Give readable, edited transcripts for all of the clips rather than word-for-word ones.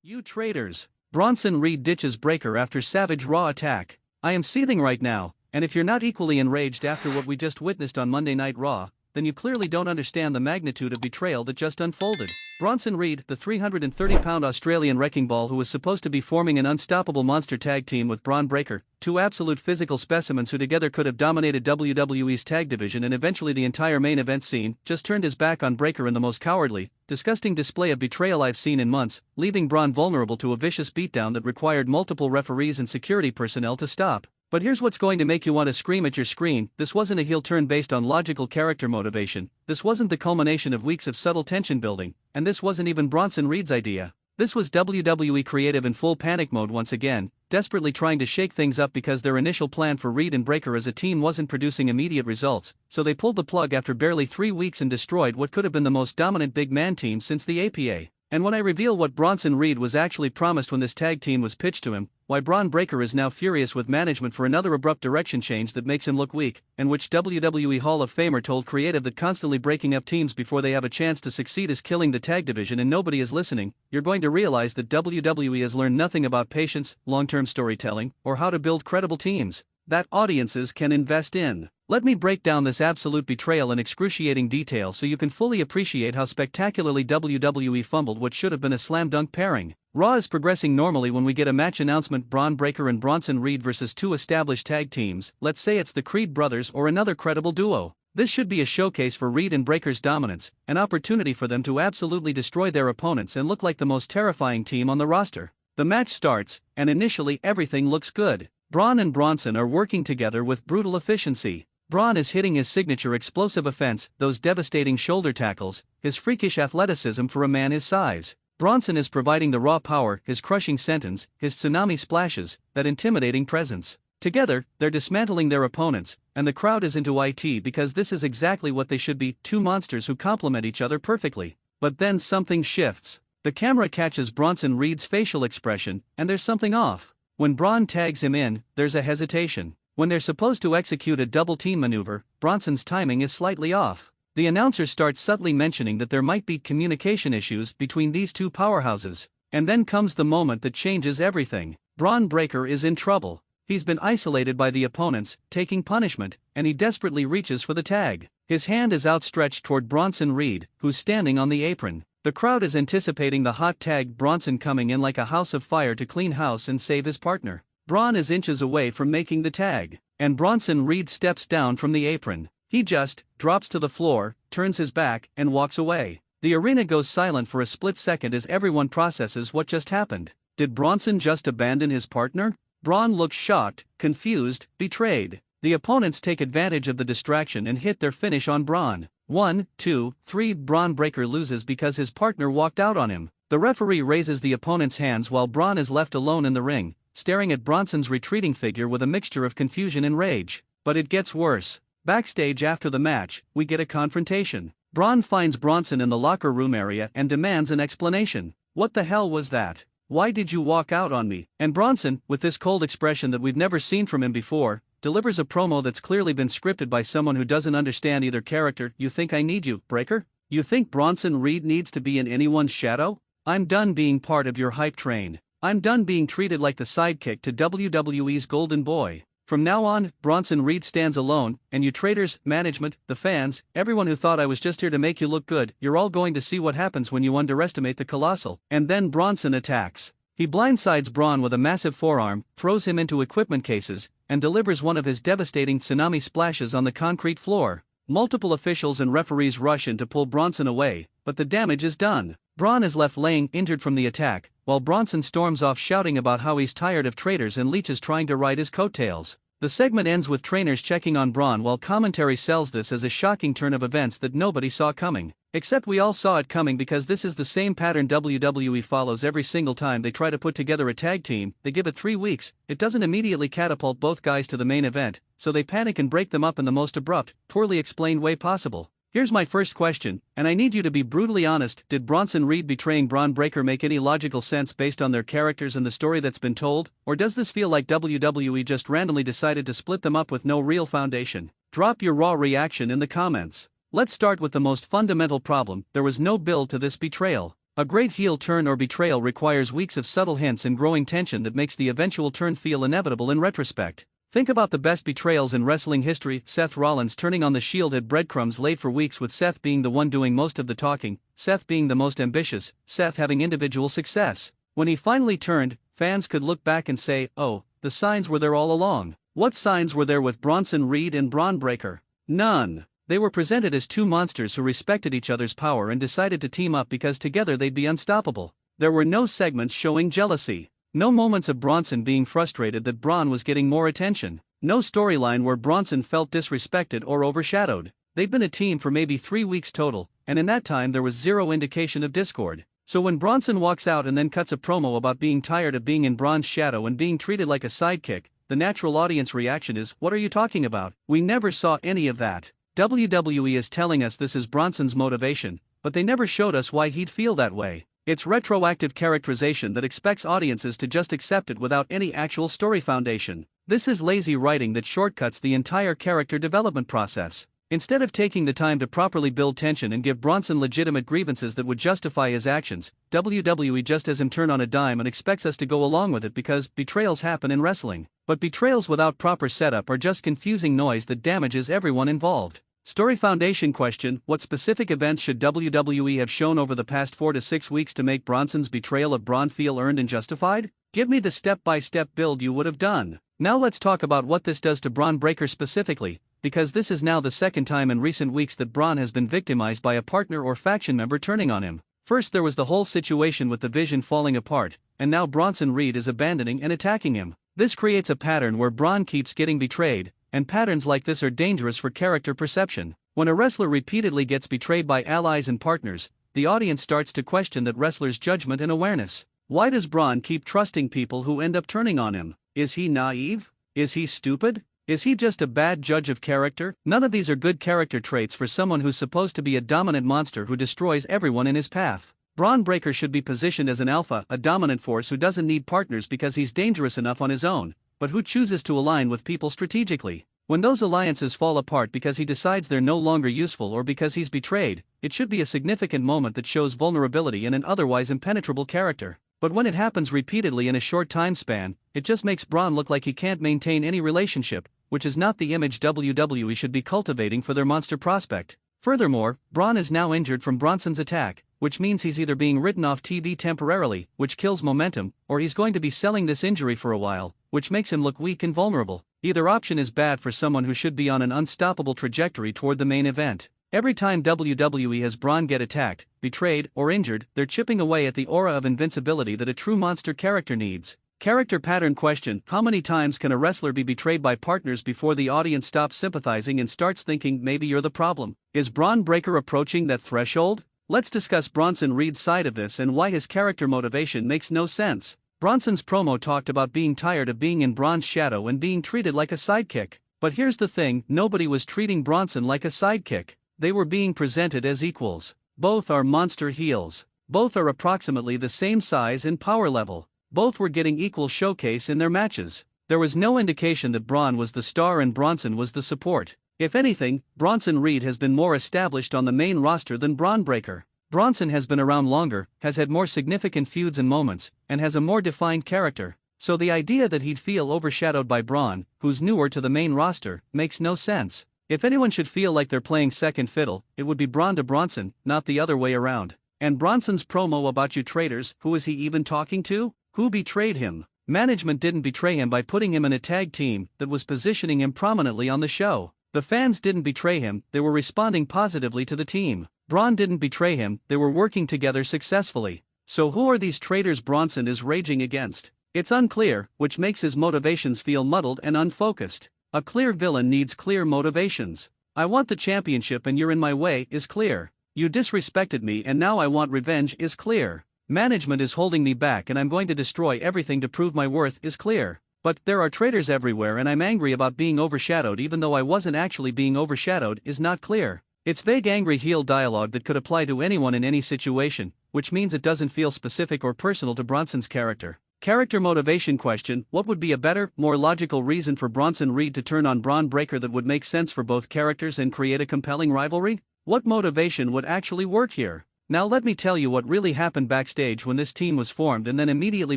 You traitors! Bronson Reed ditches Breaker after savage Raw attack. I am seething right now, and if you're not equally enraged after what we just witnessed on Monday Night Raw, then you clearly don't understand the magnitude of betrayal that just unfolded. Bronson Reed, the 330-pound Australian wrecking ball who was supposed to be forming an unstoppable monster tag team with Bron Breakker, two absolute physical specimens who together could have dominated WWE's tag division and eventually the entire main event scene, just turned his back on Breakker in the most cowardly, disgusting display of betrayal I've seen in months, leaving Bron vulnerable to a vicious beatdown that required multiple referees and security personnel to stop. But here's what's going to make you want to scream at your screen: this wasn't a heel turn based on logical character motivation, this wasn't the culmination of weeks of subtle tension building, and this wasn't even Bronson Reed's idea. This was WWE creative in full panic mode once again, desperately trying to shake things up because their initial plan for Reed and Breakker as a team wasn't producing immediate results, so they pulled the plug after barely 3 weeks and destroyed what could have been the most dominant big man team since the APA. And when I reveal what Bronson Reed was actually promised when this tag team was pitched to him, why Bron Breakker is now furious with management for another abrupt direction change that makes him look weak, and which WWE Hall of Famer told creative that constantly breaking up teams before they have a chance to succeed is killing the tag division and nobody is listening, you're going to realize that WWE has learned nothing about patience, long-term storytelling, or how to build credible teams that audiences can invest in. Let me break down this absolute betrayal in excruciating detail so you can fully appreciate how spectacularly WWE fumbled what should have been a slam dunk pairing. Raw is progressing normally when we get a match announcement: Bron Breakker and Bronson Reed versus two established tag teams, let's say it's the Creed brothers or another credible duo. This should be a showcase for Reed and Breakker's dominance, an opportunity for them to absolutely destroy their opponents and look like the most terrifying team on the roster. The match starts, and initially everything looks good. Bron and Bronson are working together with brutal efficiency. Bron is hitting his signature explosive offense, those devastating shoulder tackles, his freakish athleticism for a man his size. Bronson is providing the raw power, his crushing sentence, his tsunami splashes, that intimidating presence. Together, they're dismantling their opponents, and the crowd is into it because this is exactly what they should be: two monsters who complement each other perfectly. But then something shifts. The camera catches Bronson Reed's facial expression, and there's something off. When Bron tags him in, there's a hesitation. When they're supposed to execute a double team maneuver, Bronson's timing is slightly off. The announcer starts subtly mentioning that there might be communication issues between these two powerhouses. And then comes the moment that changes everything. Bron Breakker is in trouble. He's been isolated by the opponents, taking punishment, and he desperately reaches for the tag. His hand is outstretched toward Bronson Reed, who's standing on the apron. The crowd is anticipating the hot tag, Bronson coming in like a house of fire to clean house and save his partner. Bron is inches away from making the tag, and Bronson Reed steps down from the apron. He just drops to the floor, turns his back, and walks away. The arena goes silent for a split second as everyone processes what just happened. Did Bronson just abandon his partner? Bron looks shocked, confused, betrayed. The opponents take advantage of the distraction and hit their finish on Bron. 1, 2, 3. Bron Breakker loses because his partner walked out on him. The referee raises the opponent's hands while Bron is left alone in the ring, staring at Bronson's retreating figure with a mixture of confusion and rage. But it gets worse. Backstage after the match, we get a confrontation. Bron finds Bronson in the locker room area and demands an explanation. What the hell was that? Why did you walk out on me? And Bronson, with this cold expression that we've never seen from him before, delivers a promo that's clearly been scripted by someone who doesn't understand either character. You think I need you, Breakker? You think Bronson Reed needs to be in anyone's shadow? I'm done being part of your hype train. I'm done being treated like the sidekick to WWE's golden boy. From now on, Bronson Reed stands alone, and you traitors, management, the fans, everyone who thought I was just here to make you look good, you're all going to see what happens when you underestimate the colossal. And then Bronson attacks. He blindsides Bron with a massive forearm, throws him into equipment cases, and delivers one of his devastating tsunami splashes on the concrete floor. Multiple officials and referees rush in to pull Bronson away, but the damage is done. Bron is left laying injured from the attack, while Bronson storms off shouting about how he's tired of traitors and leeches trying to ride his coattails. The segment ends with trainers checking on Bron while commentary sells this as a shocking turn of events that nobody saw coming. Except we all saw it coming because this is the same pattern WWE follows every single time they try to put together a tag team. They give it 3 weeks, it doesn't immediately catapult both guys to the main event, so they panic and break them up in the most abrupt, poorly explained way possible. Here's my first question, and I need you to be brutally honest: did Bronson Reed betraying Bron Breakker make any logical sense based on their characters and the story that's been told, or does this feel like WWE just randomly decided to split them up with no real foundation? Drop your raw reaction in the comments. Let's start with the most fundamental problem: there was no build to this betrayal. A great heel turn or betrayal requires weeks of subtle hints and growing tension that makes the eventual turn feel inevitable in retrospect. Think about the best betrayals in wrestling history. Seth Rollins turning on the Shield had breadcrumbs laid for weeks, with Seth being the one doing most of the talking, Seth being the most ambitious, Seth having individual success. When he finally turned, fans could look back and say, oh, the signs were there all along. What signs were there with Bronson Reed and Braun Breaker? None. They were presented as two monsters who respected each other's power and decided to team up because together they'd be unstoppable. There were no segments showing jealousy. No moments of Bronson being frustrated that Braun was getting more attention. No storyline where Bronson felt disrespected or overshadowed. They'd been a team for maybe 3 weeks total, and in that time there was zero indication of discord. So when Bronson walks out and then cuts a promo about being tired of being in Braun's shadow and being treated like a sidekick, the natural audience reaction is, what are you talking about? We never saw any of that. WWE is telling us this is Bronson's motivation, but they never showed us why he'd feel that way. It's retroactive characterization that expects audiences to just accept it without any actual story foundation. This is lazy writing that shortcuts the entire character development process. Instead of taking the time to properly build tension and give Bronson legitimate grievances that would justify his actions, WWE just has him turn on a dime and expects us to go along with it because betrayals happen in wrestling. But betrayals without proper setup are just confusing noise that damages everyone involved. Story foundation question: what specific events should WWE have shown over the past 4 to 6 weeks to make Bronson's betrayal of Braun feel earned and justified? Give me the step-by-step build you would have done. Now let's talk about what this does to Braun Breaker specifically, because this is now the second time in recent weeks that Braun has been victimized by a partner or faction member turning on him. First there was the whole situation with the Vision falling apart, and now Bronson Reed is abandoning and attacking him. This creates a pattern where Braun keeps getting betrayed, and patterns like this are dangerous for character perception. When a wrestler repeatedly gets betrayed by allies and partners, the audience starts to question that wrestler's judgment and awareness. Why does Braun keep trusting people who end up turning on him? Is he naive? Is he stupid? Is he just a bad judge of character? None of these are good character traits for someone who's supposed to be a dominant monster who destroys everyone in his path. Braun Breaker should be positioned as an alpha, a dominant force who doesn't need partners because he's dangerous enough on his own, but who chooses to align with people strategically. When those alliances fall apart because he decides they're no longer useful or because he's betrayed, it should be a significant moment that shows vulnerability in an otherwise impenetrable character. But when it happens repeatedly in a short time span, it just makes Braun look like he can't maintain any relationship, which is not the image WWE should be cultivating for their monster prospect. Furthermore, Braun is now injured from Bronson's attack, which means he's either being written off TV temporarily, which kills momentum, or he's going to be selling this injury for a while, which makes him look weak and vulnerable. Either option is bad for someone who should be on an unstoppable trajectory toward the main event. Every time WWE has Braun get attacked, betrayed, or injured, they're chipping away at the aura of invincibility that a true monster character needs. Character pattern question: how many times can a wrestler be betrayed by partners before the audience stops sympathizing and starts thinking maybe you're the problem? Is Braun Breaker approaching that threshold? Let's discuss Bronson Reed's side of this and why his character motivation makes no sense. Bronson's promo talked about being tired of being in Braun's shadow and being treated like a sidekick. But here's the thing, nobody was treating Bronson like a sidekick. They were being presented as equals. Both are monster heels. Both are approximately the same size and power level. Both were getting equal showcase in their matches. There was no indication that Braun was the star and Bronson was the support. If anything, Bronson Reed has been more established on the main roster than Braun Breaker. Bronson has been around longer, has had more significant feuds and moments, and has a more defined character. So the idea that he'd feel overshadowed by Braun, who's newer to the main roster, makes no sense. If anyone should feel like they're playing second fiddle, it would be Braun to Bronson, not the other way around. And Bronson's promo about "you traitors," who is he even talking to? Who betrayed him? Management didn't betray him by putting him in a tag team that was positioning him prominently on the show. The fans didn't betray him, they were responding positively to the team. Braun didn't betray him, they were working together successfully. So who are these traitors Bronson is raging against? It's unclear, which makes his motivations feel muddled and unfocused. A clear villain needs clear motivations. "I want the championship and you're in my way" is clear. "You disrespected me and now I want revenge" is clear. "Management is holding me back and I'm going to destroy everything to prove my worth" is clear. But "there are traitors everywhere and I'm angry about being overshadowed even though I wasn't actually being overshadowed" is not clear. It's vague angry heel dialogue that could apply to anyone in any situation, which means it doesn't feel specific or personal to Bronson's character. Character motivation question: what would be a better, more logical reason for Bronson Reed to turn on Braun Breaker that would make sense for both characters and create a compelling rivalry? What motivation would actually work here? Now let me tell you what really happened backstage when this team was formed and then immediately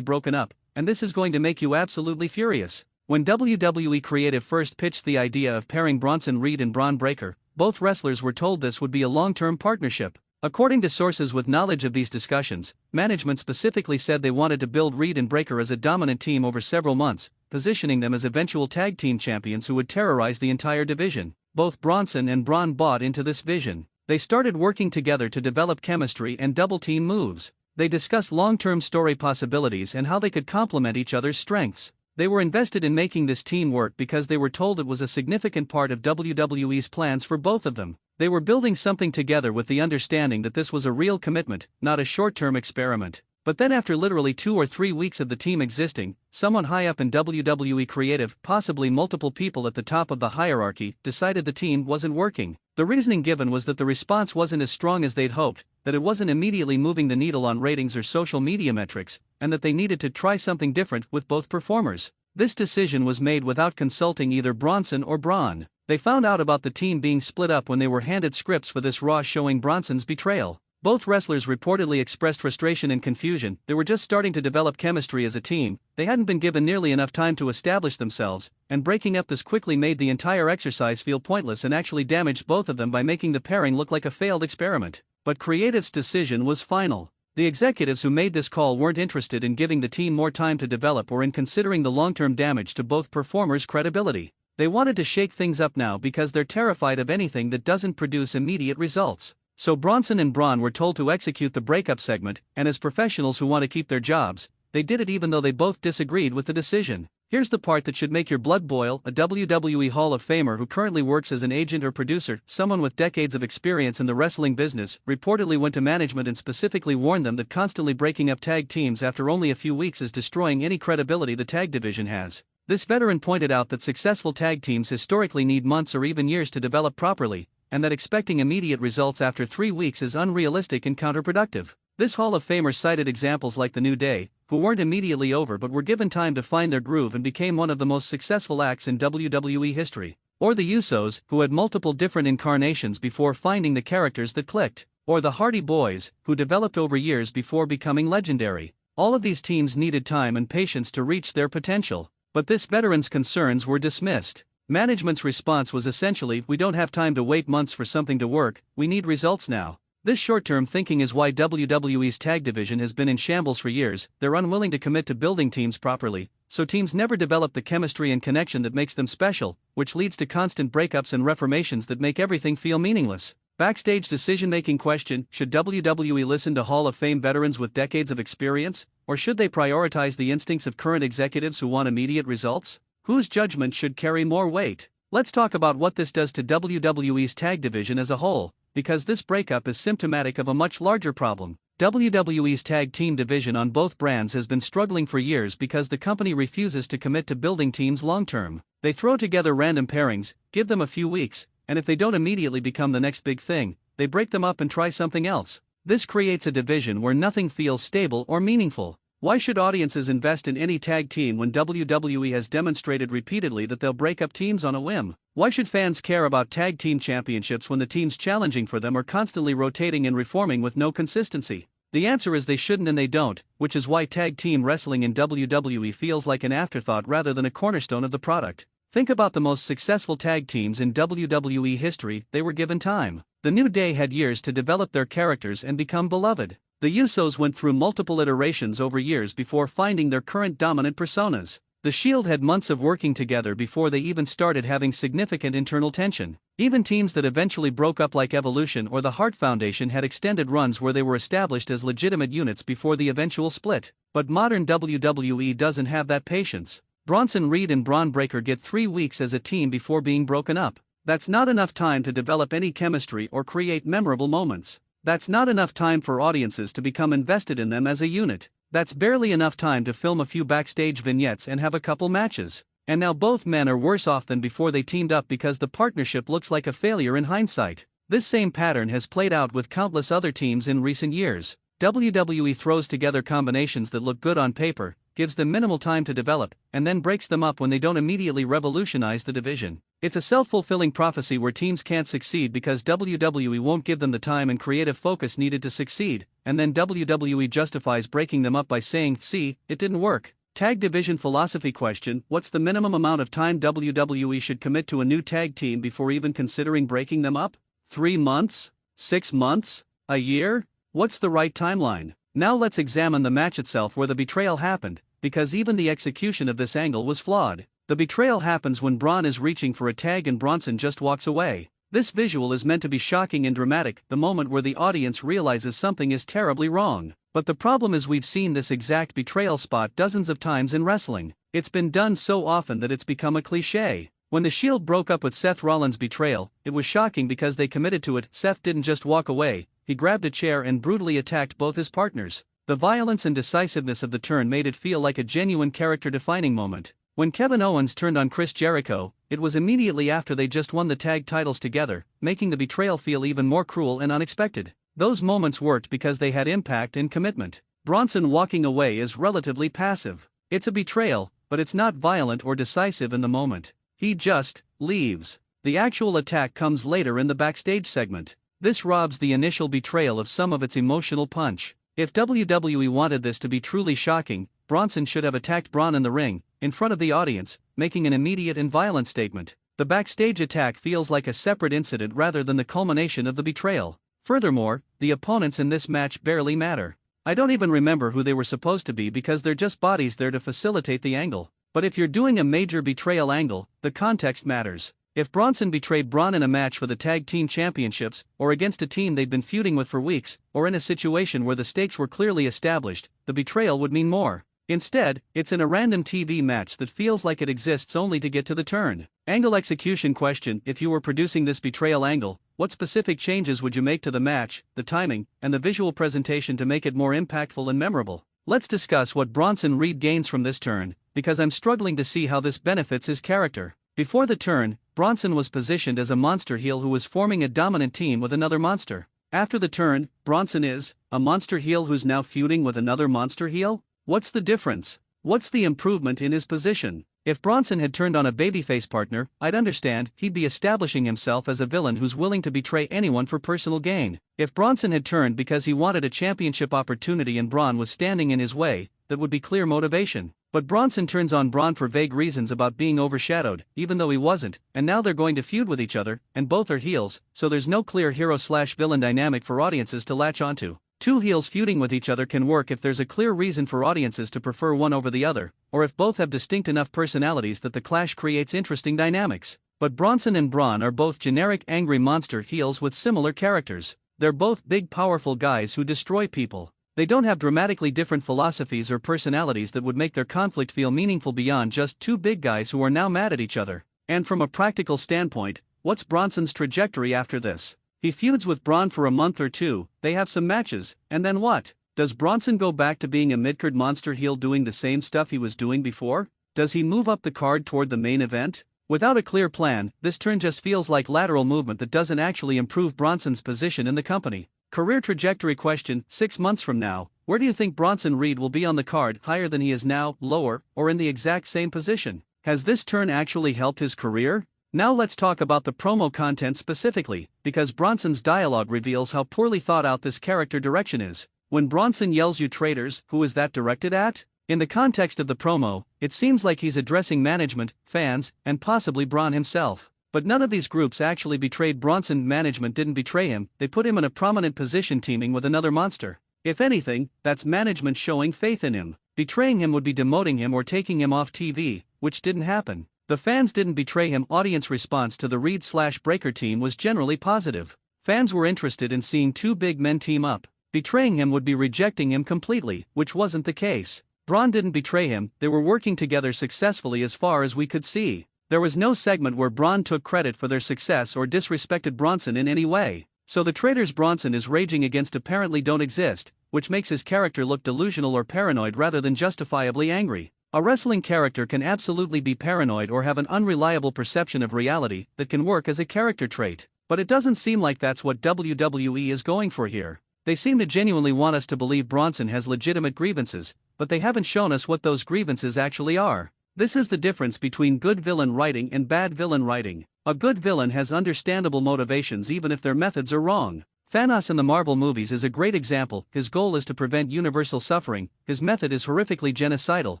broken up, and this is going to make you absolutely furious. When WWE Creative first pitched the idea of pairing Bronson Reed and Bron Breakker, both wrestlers were told this would be a long-term partnership. According to sources with knowledge of these discussions, management specifically said they wanted to build Reed and Breakker as a dominant team over several months, positioning them as eventual tag team champions who would terrorize the entire division. Both Bronson and Bron bought into this vision. They started working together to develop chemistry and double-team moves. They discussed long-term story possibilities and how they could complement each other's strengths. They were invested in making this team work because they were told it was a significant part of WWE's plans for both of them. They were building something together with the understanding that this was a real commitment, not a short-term experiment. But then after literally 2 or 3 weeks of the team existing, someone high up in WWE Creative, possibly multiple people at the top of the hierarchy, decided the team wasn't working. The reasoning given was that the response wasn't as strong as they'd hoped, that it wasn't immediately moving the needle on ratings or social media metrics, and that they needed to try something different with both performers. This decision was made without consulting either Bronson or Bron. They found out about the team being split up when they were handed scripts for this Raw showing Bronson's betrayal. Both wrestlers reportedly expressed frustration and confusion. They were just starting to develop chemistry as a team, they hadn't been given nearly enough time to establish themselves, and breaking up this quickly made the entire exercise feel pointless and actually damaged both of them by making the pairing look like a failed experiment. But Creative's decision was final. The executives who made this call weren't interested in giving the team more time to develop or in considering the long-term damage to both performers' credibility. They wanted to shake things up now because they're terrified of anything that doesn't produce immediate results. So Bronson and Bron were told to execute the breakup segment, and as professionals who want to keep their jobs, they did it even though they both disagreed with the decision. Here's the part that should make your blood boil. A WWE Hall of Famer who currently works as an agent or producer, someone with decades of experience in the wrestling business, reportedly went to management and specifically warned them that constantly breaking up tag teams after only a few weeks is destroying any credibility the tag division has. This veteran pointed out that successful tag teams historically need months or even years to develop properly, and that expecting immediate results after 3 weeks is unrealistic and counterproductive. This Hall of Famer cited examples like the New Day, who weren't immediately over but were given time to find their groove and became one of the most successful acts in WWE history. Or the Usos, who had multiple different incarnations before finding the characters that clicked. Or the Hardy Boys, who developed over years before becoming legendary. All of these teams needed time and patience to reach their potential. But this veteran's concerns were dismissed. Management's response was essentially, "We don't have time to wait months for something to work, we need results now." This short-term thinking is why WWE's tag division has been in shambles for years. They're unwilling to commit to building teams properly, so teams never develop the chemistry and connection that makes them special, which leads to constant breakups and reformations that make everything feel meaningless. Backstage decision-making question: should WWE listen to Hall of Fame veterans with decades of experience, or should they prioritize the instincts of current executives who want immediate results? Whose judgment should carry more weight? Let's talk about what this does to WWE's tag division as a whole, because this breakup is symptomatic of a much larger problem. WWE's tag team division on both brands has been struggling for years because the company refuses to commit to building teams long-term. They throw together random pairings, give them a few weeks, and if they don't immediately become the next big thing, they break them up and try something else. This creates a division where nothing feels stable or meaningful. Why should audiences invest in any tag team when WWE has demonstrated repeatedly that they'll break up teams on a whim? Why should fans care about tag team championships when the teams challenging for them are constantly rotating and reforming with no consistency? The answer is they shouldn't and they don't, which is why tag team wrestling in WWE feels like an afterthought rather than a cornerstone of the product. Think about the most successful tag teams in WWE history. They were given time. The New Day had years to develop their characters and become beloved. The Usos went through multiple iterations over years before finding their current dominant personas. The Shield had months of working together before they even started having significant internal tension. Even teams that eventually broke up like Evolution or the Hart Foundation had extended runs where they were established as legitimate units before the eventual split. But modern WWE doesn't have that patience. Bronson Reed and Bron Breakker get 3 weeks as a team before being broken up. That's not enough time to develop any chemistry or create memorable moments. That's not enough time for audiences to become invested in them as a unit. That's barely enough time to film a few backstage vignettes and have a couple matches. And now both men are worse off than before they teamed up because the partnership looks like a failure in hindsight. This same pattern has played out with countless other teams in recent years. WWE throws together combinations that look good on paper, gives them minimal time to develop, and then breaks them up when they don't immediately revolutionize the division. It's a self-fulfilling prophecy where teams can't succeed because WWE won't give them the time and creative focus needed to succeed, and then WWE justifies breaking them up by saying, "See, it didn't work." Tag division philosophy question: what's the minimum amount of time WWE should commit to a new tag team before even considering breaking them up? 3 months? 6 months? A year? What's the right timeline? Now let's examine the match itself where the betrayal happened, because even the execution of this angle was flawed. The betrayal happens when Braun is reaching for a tag and Bronson just walks away. This visual is meant to be shocking and dramatic, the moment where the audience realizes something is terribly wrong. But the problem is we've seen this exact betrayal spot dozens of times in wrestling. It's been done so often that it's become a cliché. When The Shield broke up with Seth Rollins' betrayal, it was shocking because they committed to it. Seth didn't just walk away, he grabbed a chair and brutally attacked both his partners. The violence and decisiveness of the turn made it feel like a genuine character-defining moment. When Kevin Owens turned on Chris Jericho, it was immediately after they just won the tag titles together, making the betrayal feel even more cruel and unexpected. Those moments worked because they had impact and commitment. Bronson walking away is relatively passive. It's a betrayal, but it's not violent or decisive in the moment. He just leaves. The actual attack comes later in the backstage segment. This robs the initial betrayal of some of its emotional punch. If WWE wanted this to be truly shocking, Bronson should have attacked Braun in the ring, in front of the audience, making an immediate and violent statement. The backstage attack feels like a separate incident rather than the culmination of the betrayal. Furthermore, the opponents in this match barely matter. I don't even remember who they were supposed to be because they're just bodies there to facilitate the angle. But if you're doing a major betrayal angle, the context matters. If Bronson betrayed Braun in a match for the tag team championships, or against a team they'd been feuding with for weeks, or in a situation where the stakes were clearly established, the betrayal would mean more. Instead, it's in a random TV match that feels like it exists only to get to the turn. Angle execution question: if you were producing this betrayal angle, what specific changes would you make to the match, the timing, and the visual presentation to make it more impactful and memorable? Let's discuss what Bronson Reed gains from this turn, because I'm struggling to see how this benefits his character. Before the turn, Bronson was positioned as a monster heel who was forming a dominant team with another monster. After the turn, Bronson is a monster heel who's now feuding with another monster heel? What's the difference? What's the improvement in his position? If Bronson had turned on a babyface partner, I'd understand. He'd be establishing himself as a villain who's willing to betray anyone for personal gain. If Bronson had turned because he wanted a championship opportunity and Braun was standing in his way, that would be clear motivation. But Bronson turns on Braun for vague reasons about being overshadowed, even though he wasn't, and now they're going to feud with each other, and both are heels, so there's no clear hero/villain dynamic for audiences to latch onto. Two heels feuding with each other can work if there's a clear reason for audiences to prefer one over the other, or if both have distinct enough personalities that the clash creates interesting dynamics. But Bronson and Braun are both generic angry monster heels with similar characters. They're both big powerful guys who destroy people. They don't have dramatically different philosophies or personalities that would make their conflict feel meaningful beyond just two big guys who are now mad at each other. And from a practical standpoint, what's Bronson's trajectory after this? He feuds with Braun for a month or two, they have some matches, and then what? Does Bronson go back to being a mid-card monster heel doing the same stuff he was doing before? Does he move up the card toward the main event? Without a clear plan, this turn just feels like lateral movement that doesn't actually improve Bronson's position in the company. Career trajectory question: 6 months from now, where do you think Bronson Reed will be on the card? Higher than he is now, lower, or in the exact same position? Has this turn actually helped his career? Now let's talk about the promo content specifically, because Bronson's dialogue reveals how poorly thought out this character direction is. When Bronson yells "you traitors," who is that directed at? In the context of the promo, it seems like he's addressing management, fans, and possibly Braun himself. But none of these groups actually betrayed Bronson. Management didn't betray him, they put him in a prominent position teaming with another monster. If anything, that's management showing faith in him. Betraying him would be demoting him or taking him off TV, which didn't happen. The fans didn't betray him. Audience response to the Reed/Breaker team was generally positive. Fans were interested in seeing two big men team up. Betraying him would be rejecting him completely, which wasn't the case. Braun didn't betray him, they were working together successfully as far as we could see. There was no segment where Braun took credit for their success or disrespected Bronson in any way. So the traitors Bronson is raging against apparently don't exist, which makes his character look delusional or paranoid rather than justifiably angry. A wrestling character can absolutely be paranoid or have an unreliable perception of reality that can work as a character trait, but it doesn't seem like that's what WWE is going for here. They seem to genuinely want us to believe Bronson has legitimate grievances, but they haven't shown us what those grievances actually are. This is the difference between good villain writing and bad villain writing. A good villain has understandable motivations even if their methods are wrong. Thanos in the Marvel movies is a great example. His goal is to prevent universal suffering, his method is horrifically genocidal,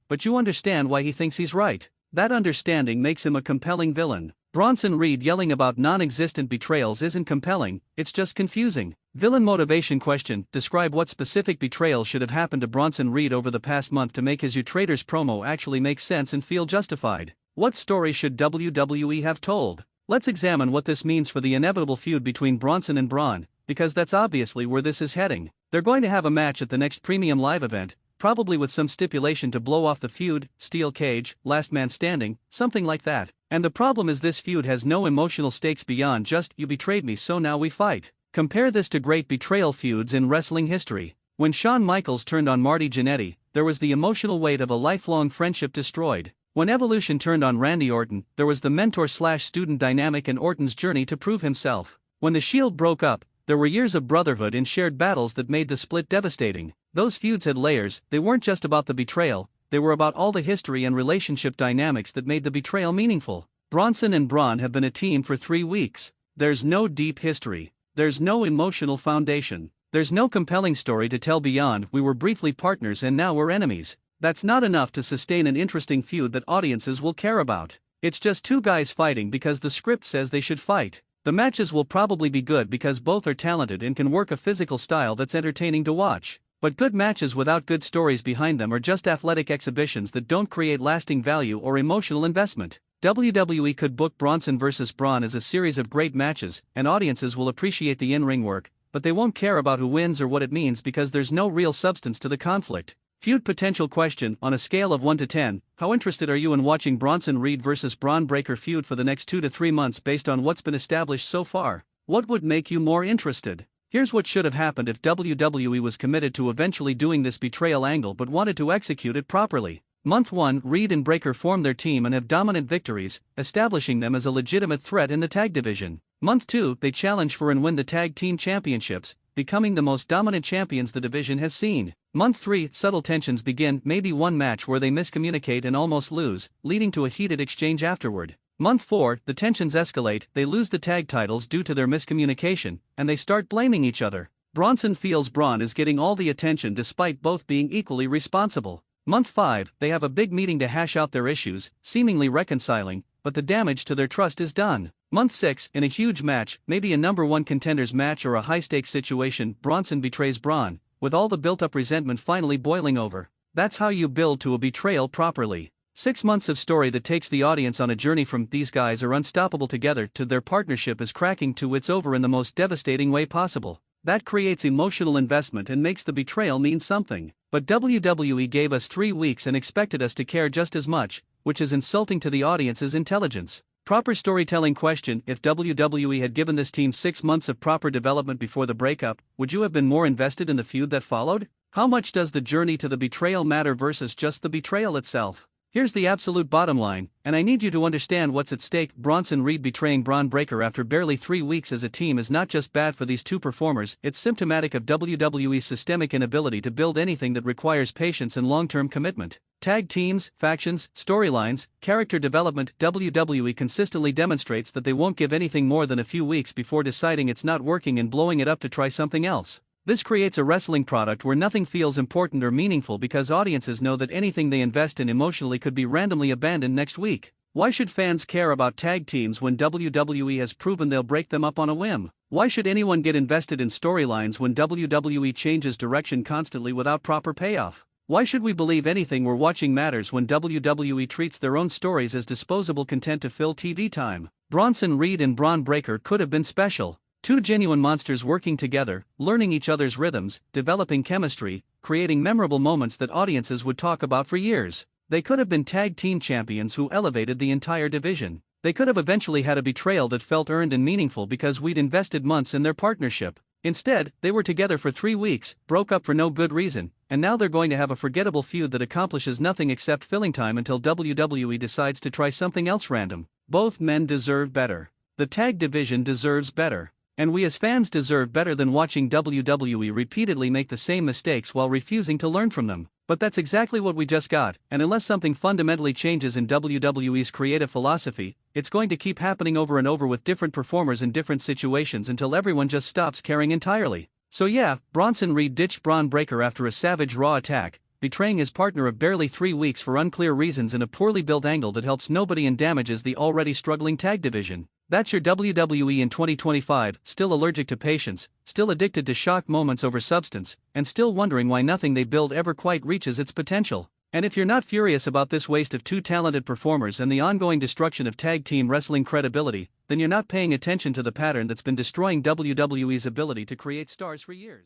but you understand why he thinks he's right. That understanding makes him a compelling villain. Bronson Reed yelling about non-existent betrayals isn't compelling, it's just confusing. Villain motivation question: describe what specific betrayal should have happened to Bronson Reed over the past month to make his "You Traitors" promo actually make sense and feel justified. What story should WWE have told? Let's examine what this means for the inevitable feud between Bronson and Braun, because that's obviously where this is heading. They're going to have a match at the next premium live event, probably with some stipulation to blow off the feud, steel cage, last man standing, something like that. And the problem is this feud has no emotional stakes beyond just, you betrayed me so now we fight. Compare this to great betrayal feuds in wrestling history. When Shawn Michaels turned on Marty Jannetty, there was the emotional weight of a lifelong friendship destroyed. When Evolution turned on Randy Orton, there was the mentor-slash-student dynamic and Orton's journey to prove himself. When the Shield broke up, there were years of brotherhood and shared battles that made the split devastating. Those feuds had layers, they weren't just about the betrayal, they were about all the history and relationship dynamics that made the betrayal meaningful. Bronson and Braun have been a team for 3 weeks. There's no deep history. There's no emotional foundation. There's no compelling story to tell beyond "we were briefly partners and now we're enemies." That's not enough to sustain an interesting feud that audiences will care about. It's just two guys fighting because the script says they should fight. The matches will probably be good because both are talented and can work a physical style that's entertaining to watch. But good matches without good stories behind them are just athletic exhibitions that don't create lasting value or emotional investment. WWE could book Bronson vs. Braun as a series of great matches, and audiences will appreciate the in-ring work, but they won't care about who wins or what it means because there's no real substance to the conflict. Feud potential question: on a scale of 1 to 10, how interested are you in watching Bronson Reed vs. Braun Breaker feud for the next 2 to 3 months based on what's been established so far? What would make you more interested? Here's what should have happened if WWE was committed to eventually doing this betrayal angle but wanted to execute it properly. Month 1, Reed and Breaker form their team and have dominant victories, establishing them as a legitimate threat in the tag division. Month 2, they challenge for and win the tag team championships, becoming the most dominant champions the division has seen. Month 3, subtle tensions begin, maybe one match where they miscommunicate and almost lose, leading to a heated exchange afterward. Month 4, the tensions escalate, they lose the tag titles due to their miscommunication, and they start blaming each other. Bronson feels Braun is getting all the attention despite both being equally responsible. Month 5, they have a big meeting to hash out their issues, seemingly reconciling, but the damage to their trust is done. Month 6, in a huge match, maybe a number 1 contenders match or a high-stakes situation, Bronson betrays Braun, with all the built-up resentment finally boiling over. That's how you build to a betrayal properly. 6 months of story that takes the audience on a journey from "these guys are unstoppable together" to "their partnership is cracking" to "it's over" in the most devastating way possible. That creates emotional investment and makes the betrayal mean something. But WWE gave us 3 weeks and expected us to care just as much, which is insulting to the audience's intelligence. Proper storytelling question: if WWE had given this team 6 months of proper development before the breakup, would you have been more invested in the feud that followed? How much does the journey to the betrayal matter versus just the betrayal itself? Here's the absolute bottom line, and I need you to understand what's at stake. Bronson Reed betraying Braun Breaker after barely 3 weeks as a team is not just bad for these two performers, it's symptomatic of WWE's systemic inability to build anything that requires patience and long-term commitment. Tag teams, factions, storylines, character development. WWE consistently demonstrates that they won't give anything more than a few weeks before deciding it's not working and blowing it up to try something else. This creates a wrestling product where nothing feels important or meaningful because audiences know that anything they invest in emotionally could be randomly abandoned next week. Why should fans care about tag teams when WWE has proven they'll break them up on a whim? Why should anyone get invested in storylines when WWE changes direction constantly without proper payoff? Why should we believe anything we're watching matters when WWE treats their own stories as disposable content to fill TV time? Bronson Reed and Braun Breaker could have been special. Two genuine monsters working together, learning each other's rhythms, developing chemistry, creating memorable moments that audiences would talk about for years. They could have been tag team champions who elevated the entire division. They could have eventually had a betrayal that felt earned and meaningful because we'd invested months in their partnership. Instead, they were together for 3 weeks, broke up for no good reason, and now they're going to have a forgettable feud that accomplishes nothing except filling time until WWE decides to try something else random. Both men deserve better. The tag division deserves better. And we as fans deserve better than watching WWE repeatedly make the same mistakes while refusing to learn from them. But that's exactly what we just got, and unless something fundamentally changes in WWE's creative philosophy, it's going to keep happening over and over with different performers in different situations until everyone just stops caring entirely. So yeah, Bronson Reed ditched Braun Breaker after a savage Raw attack, betraying his partner of barely 3 weeks for unclear reasons in a poorly built angle that helps nobody and damages the already struggling tag division. That's your WWE in 2025, still allergic to patience, still addicted to shock moments over substance, and still wondering why nothing they build ever quite reaches its potential. And if you're not furious about this waste of 2 talented performers and the ongoing destruction of tag team wrestling credibility, then you're not paying attention to the pattern that's been destroying WWE's ability to create stars for years.